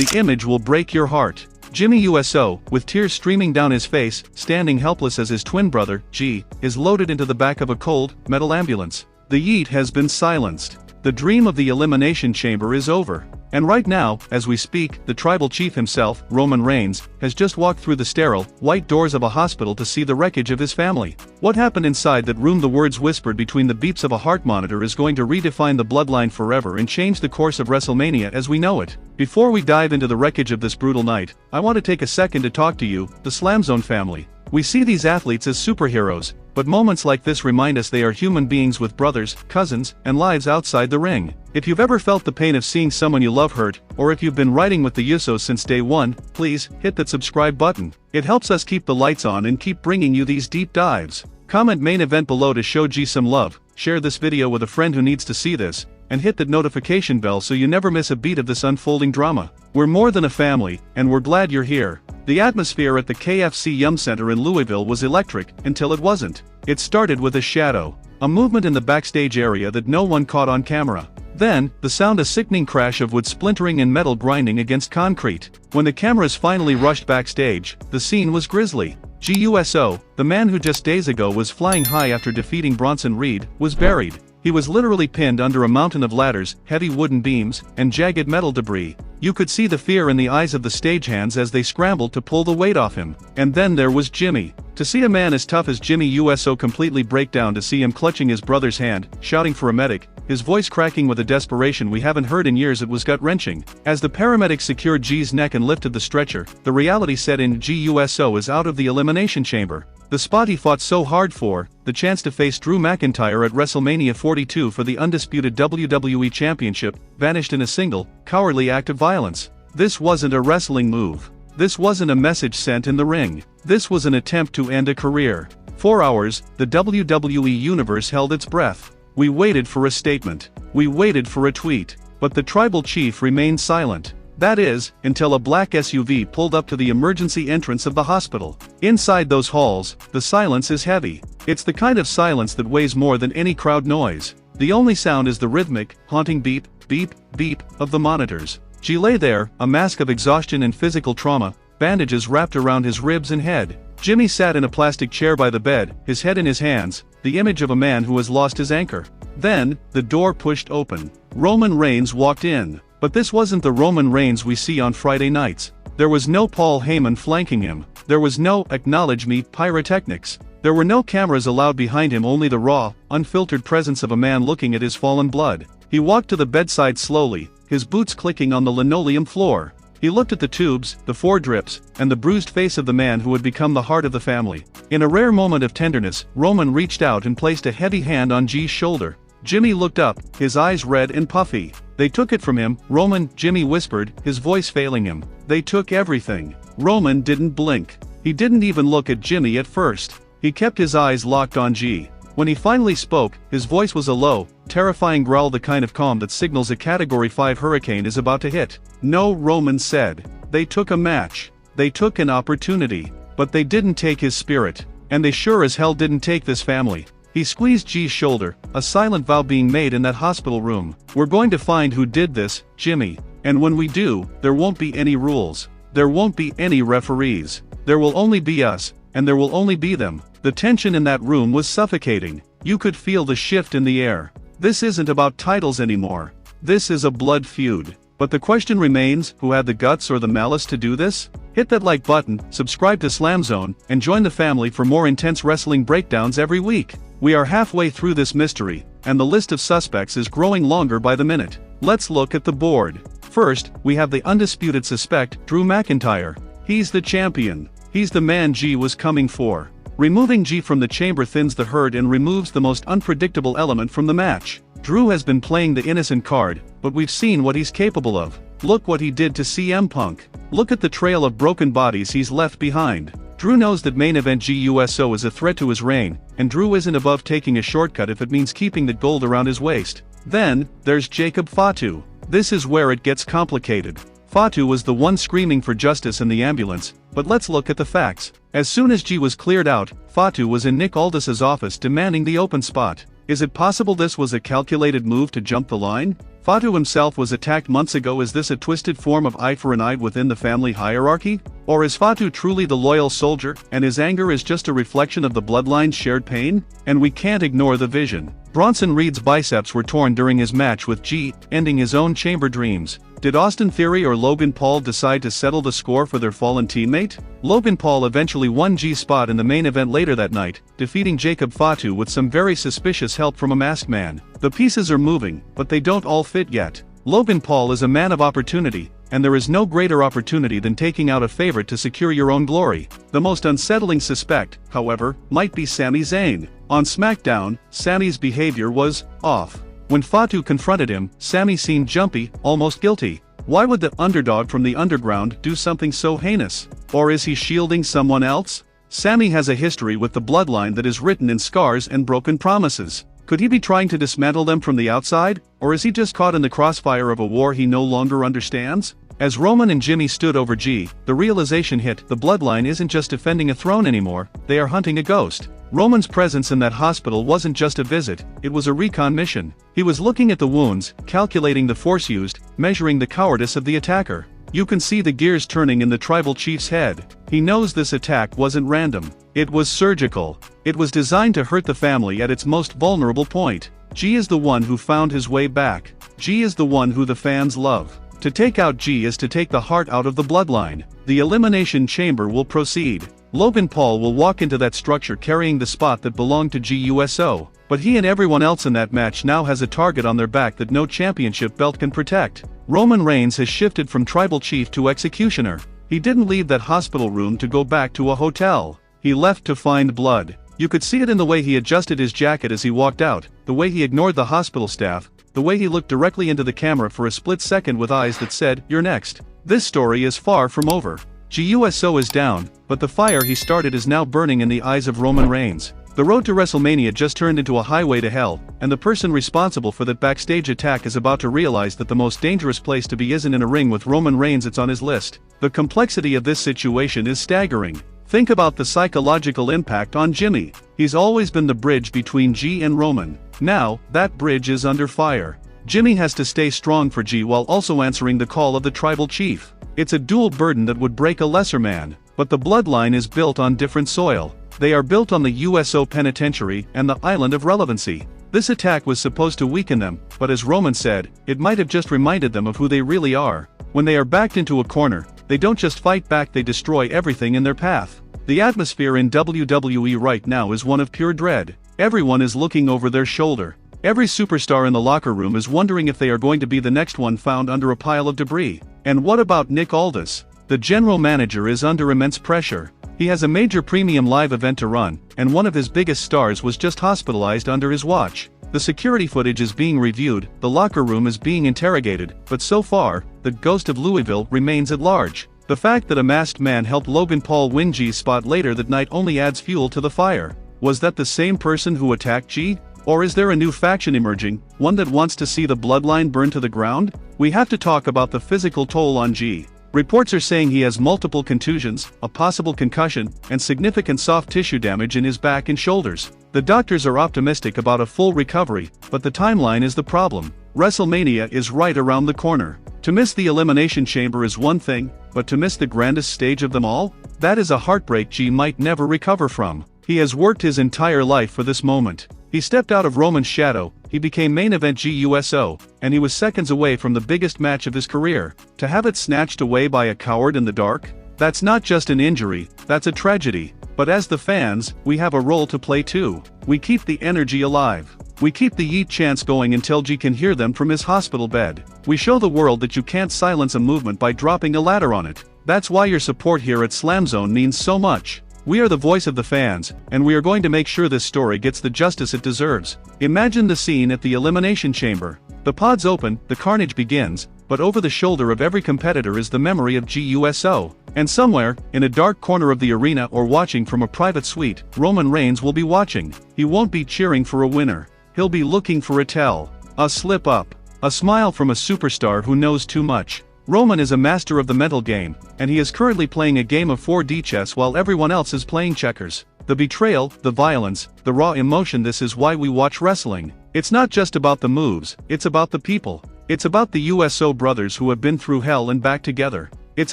The image will break your heart. Jimmy Uso, with tears streaming down his face, standing helpless as his twin brother, Jey, is loaded into the back of a cold, metal ambulance. The yeet has been silenced. The dream of the Elimination Chamber is over. And right now, as we speak, the tribal chief himself, Roman Reigns, has just walked through the sterile, white doors of a hospital to see the wreckage of his family. What happened inside that room? The words whispered between the beeps of a heart monitor is going to redefine the bloodline forever and change the course of WrestleMania as we know it. Before we dive into the wreckage of this brutal night, I want to take a second to talk to you, the SLAMZONE family. We see these athletes as superheroes, but moments like this remind us they are human beings with brothers, cousins, and lives outside the ring. If you've ever felt the pain of seeing someone you love hurt, or if you've been riding with the Usos since day one, please, hit that subscribe button. It helps us keep the lights on and keep bringing you these deep dives. Comment main event below to show Jey some love, share this video with a friend who needs to see this, and hit that notification bell so you never miss a beat of this unfolding drama. We're more than a family, and we're glad you're here. The atmosphere at the KFC Yum Center in Louisville was electric, until it wasn't. It started with a shadow, a movement in the backstage area that no one caught on camera. Then, the sound, a sickening crash of wood splintering and metal grinding against concrete. When the cameras finally rushed backstage, the scene was grisly. Jey Uso, the man who just days ago was flying high after defeating Bronson Reed, was buried. He was literally pinned under a mountain of ladders, heavy wooden beams, and jagged metal debris. You could see the fear in the eyes of the stagehands as they scrambled to pull the weight off him. And then there was Jimmy. To see a man as tough as Jimmy Uso completely break down, to see him clutching his brother's hand, shouting for a medic, his voice cracking with a desperation we haven't heard in years, it was gut-wrenching. As the paramedics secured Jey's neck and lifted the stretcher, the reality set in. Jey Uso is out of the Elimination Chamber. The spot he fought so hard for, the chance to face Drew McIntyre at WrestleMania 42 for the undisputed WWE Championship, vanished in a single, cowardly act of violence. This wasn't a wrestling move. This wasn't a message sent in the ring. This was an attempt to end a career. 4 hours, the WWE Universe held its breath. We waited for a statement. We waited for a tweet. But the tribal chief remained silent. That is, until a black SUV pulled up to the emergency entrance of the hospital. Inside those halls, the silence is heavy. It's the kind of silence that weighs more than any crowd noise. The only sound is the rhythmic, haunting beep, beep, beep of the monitors. Jey lay there, a mask of exhaustion and physical trauma, bandages wrapped around his ribs and head. Jimmy sat in a plastic chair by the bed, his head in his hands, the image of a man who has lost his anchor. Then, the door pushed open. Roman Reigns walked in. But this wasn't the Roman Reigns we see on Friday nights. There was no Paul Heyman flanking him. There was no "acknowledge me" pyrotechnics. There were no cameras allowed behind him, only the raw, unfiltered presence of a man looking at his fallen blood. He walked to the bedside slowly, his boots clicking on the linoleum floor. He looked at the tubes, the 4 drips, and the bruised face of the man who had become the heart of the family. In a rare moment of tenderness, Roman reached out and placed a heavy hand on Jey's shoulder. Jimmy looked up, his eyes red and puffy. "They took it from him, Roman," Jimmy whispered, his voice failing him. "They took everything." Roman didn't blink. He didn't even look at Jimmy at first. He kept his eyes locked on Jey. When he finally spoke, his voice was a low, terrifying growl, the kind of calm that signals a Category 5 hurricane is about to hit. "No," Roman said. "They took a match. They took an opportunity. But they didn't take his spirit. And they sure as hell didn't take this family." He squeezed Jey's shoulder, a silent vow being made in that hospital room. "We're going to find who did this, Jimmy. And when we do, there won't be any rules. There won't be any referees. There will only be us, and there will only be them." The tension in that room was suffocating. You could feel the shift in the air. This isn't about titles anymore. This is a blood feud. But the question remains, who had the guts or the malice to do this? Hit that like button, subscribe to SLAMZONE, and join the family for more intense wrestling breakdowns every week. We are halfway through this mystery, and the list of suspects is growing longer by the minute. Let's look at the board. First, we have the undisputed suspect, Drew McIntyre. He's the champion. He's the man Jey was coming for. Removing Jey from the chamber thins the herd and removes the most unpredictable element from the match. Drew has been playing the innocent card, but we've seen what he's capable of. Look what he did to CM Punk. Look at the trail of broken bodies he's left behind. Drew knows that main event Jey Uso is a threat to his reign, and Drew isn't above taking a shortcut if it means keeping that gold around his waist. Then, there's Jacob Fatu. This is where it gets complicated. Fatu was the one screaming for justice in the ambulance, but let's look at the facts. As soon as Jey was cleared out, Fatu was in Nick Aldis's office demanding the open spot. Is it possible this was a calculated move to jump the line? Fatu himself was attacked months ago. Is this a twisted form of eye for an eye within the family hierarchy? Or is Fatu truly the loyal soldier, and his anger is just a reflection of the bloodline's shared pain? And we can't ignore the vision. Bronson Reed's biceps were torn during his match with Jey, ending his own chamber dreams. Did Austin Theory or Logan Paul decide to settle the score for their fallen teammate? Logan Paul eventually won Jey's spot in the main event later that night, defeating Jacob Fatu with some very suspicious help from a masked man. The pieces are moving, but they don't all fit yet. Logan Paul is a man of opportunity, and there is no greater opportunity than taking out a favorite to secure your own glory. The most unsettling suspect, however, might be Sami Zayn. On SmackDown, Sami's behavior was off. When Fatu confronted him, Sami seemed jumpy, almost guilty. Why would the underdog from the underground do something so heinous? Or is he shielding someone else? Sami has a history with the bloodline that is written in scars and broken promises. Could he be trying to dismantle them from the outside, or is he just caught in the crossfire of a war he no longer understands? As Roman and Jimmy stood over Jey, the realization hit: the bloodline isn't just defending a throne anymore, they are hunting a ghost. Roman's presence in that hospital wasn't just a visit, it was a recon mission. He was looking at the wounds, calculating the force used, measuring the cowardice of the attacker. You can see the gears turning in the tribal chief's head. He knows this attack wasn't random. It was surgical. It was designed to hurt the family at its most vulnerable point. Jey is the one who found his way back. Jey is the one who the fans love. To take out Jey is to take the heart out of the bloodline. The Elimination Chamber will proceed. Logan Paul will walk into that structure carrying the spot that belonged to Jey Uso, but he and everyone else in that match now has a target on their back that no championship belt can protect. Roman Reigns has shifted from tribal chief to executioner. He didn't leave that hospital room to go back to a hotel. He left to find blood. You could see it in the way he adjusted his jacket as he walked out, the way he ignored the hospital staff, the way he looked directly into the camera for a split second with eyes that said, "You're next." This story is far from over. Jey Uso is down, but the fire he started is now burning in the eyes of Roman Reigns. The road to WrestleMania just turned into a highway to hell, and the person responsible for that backstage attack is about to realize that the most dangerous place to be isn't in a ring with Roman Reigns, it's on his list. The complexity of this situation is staggering. Think about the psychological impact on Jimmy. He's always been the bridge between Jey and Roman. Now, that bridge is under fire. Jimmy has to stay strong for Jey while also answering the call of the tribal chief. It's a dual burden that would break a lesser man, but the bloodline is built on different soil. They are built on the USO penitentiary and the island of relevancy. This attack was supposed to weaken them, but as Roman said, it might have just reminded them of who they really are. When they are backed into a corner, they don't just fight back, they destroy everything in their path. The atmosphere in WWE right now is one of pure dread. Everyone is looking over their shoulder. Every superstar in the locker room is wondering if they are going to be the next one found under a pile of debris. And what about Nick Aldis? The general manager is under immense pressure. He has a major premium live event to run, and one of his biggest stars was just hospitalized under his watch. The security footage is being reviewed, the locker room is being interrogated, but so far, the ghost of Louisville remains at large. The fact that a masked man helped Logan Paul win Jey's spot later that night only adds fuel to the fire. Was that the same person who attacked Jey? Or is there a new faction emerging, one that wants to see the bloodline burn to the ground? We have to talk about the physical toll on Jey. Reports are saying he has multiple contusions, a possible concussion, and significant soft tissue damage in his back and shoulders. The doctors are optimistic about a full recovery, but the timeline is the problem. WrestleMania is right around the corner. To miss the Elimination Chamber is one thing, but to miss the grandest stage of them all? That is a heartbreak Jey might never recover from. He has worked his entire life for this moment. He stepped out of Roman's shadow, he became main event Jey Uso, and he was seconds away from the biggest match of his career. To have it snatched away by a coward in the dark? That's not just an injury, that's a tragedy. But as the fans, we have a role to play too. We keep the energy alive. We keep the yeet chants going until Jey can hear them from his hospital bed. We show the world that you can't silence a movement by dropping a ladder on it. That's why your support here at SLAMZONE means so much. We are the voice of the fans, and we are going to make sure this story gets the justice it deserves. Imagine the scene at the Elimination Chamber. The pods open, the carnage begins, but over the shoulder of every competitor is the memory of Jey Uso. And somewhere, in a dark corner of the arena or watching from a private suite, Roman Reigns will be watching. He won't be cheering for a winner. He'll be looking for a tell, a slip up, a smile from a superstar who knows too much. Roman is a master of the mental game, and he is currently playing a game of 4D chess while everyone else is playing checkers. The betrayal, the violence, the raw emotion. This is why we watch wrestling. It's not just about the moves, it's about the people. It's about the USO brothers who have been through hell and back together. It's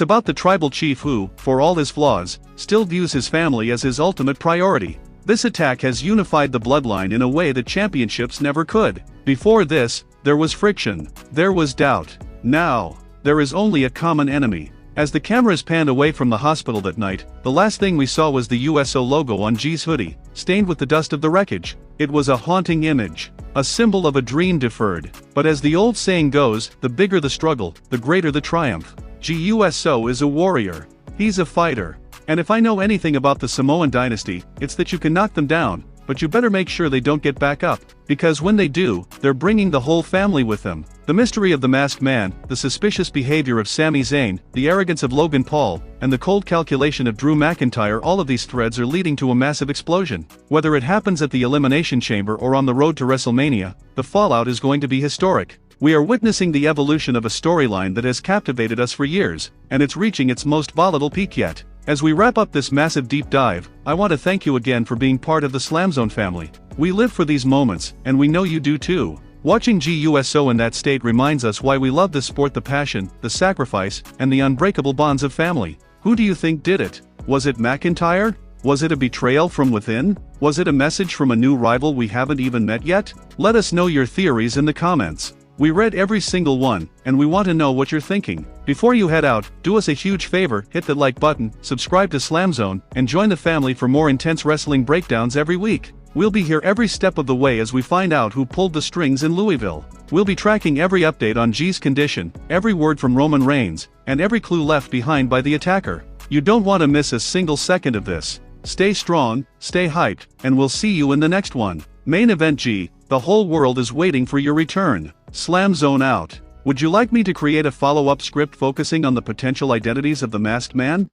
about the tribal chief who, for all his flaws, still views his family as his ultimate priority. This attack has unified the bloodline in a way that championships never could. Before this, there was friction. There was doubt. Now, there is only a common enemy. As the cameras panned away from the hospital that night, the last thing we saw was the USO logo on Jey's hoodie, stained with the dust of the wreckage. It was a haunting image, a symbol of a dream deferred. But as the old saying goes, the bigger the struggle, the greater the triumph. Jey Uso is a warrior. He's a fighter. And if I know anything about the Samoan dynasty, it's that you can knock them down, but you better make sure they don't get back up, because when they do, they're bringing the whole family with them. The mystery of the Masked Man, the suspicious behavior of Sami Zayn, the arrogance of Logan Paul, and the cold calculation of Drew McIntyre, all of these threads are leading to a massive explosion. Whether it happens at the Elimination Chamber or on the road to WrestleMania, the fallout is going to be historic. We are witnessing the evolution of a storyline that has captivated us for years, and it's reaching its most volatile peak yet. As we wrap up this massive deep dive, I want to thank you again for being part of the SLAMZONE family. We live for these moments, and we know you do too. Watching Jey Uso in that state reminds us why we love this sport: the passion, the sacrifice, and the unbreakable bonds of family. Who do you think did it? Was it McIntyre? Was it a betrayal from within? Was it a message from a new rival we haven't even met yet? Let us know your theories in the comments. We read every single one, and we want to know what you're thinking. Before you head out, do us a huge favor, hit that like button, subscribe to SLAMZONE, and join the family for more intense wrestling breakdowns every week. We'll be here every step of the way as we find out who pulled the strings in Louisville. We'll be tracking every update on Jey's condition, every word from Roman Reigns, and every clue left behind by the attacker. You don't want to miss a single second of this. Stay strong, stay hyped, and we'll see you in the next one. Main event Jey, the whole world is waiting for your return. SLAMZONE out. Would you like me to create a follow-up script focusing on the potential identities of the Masked Man?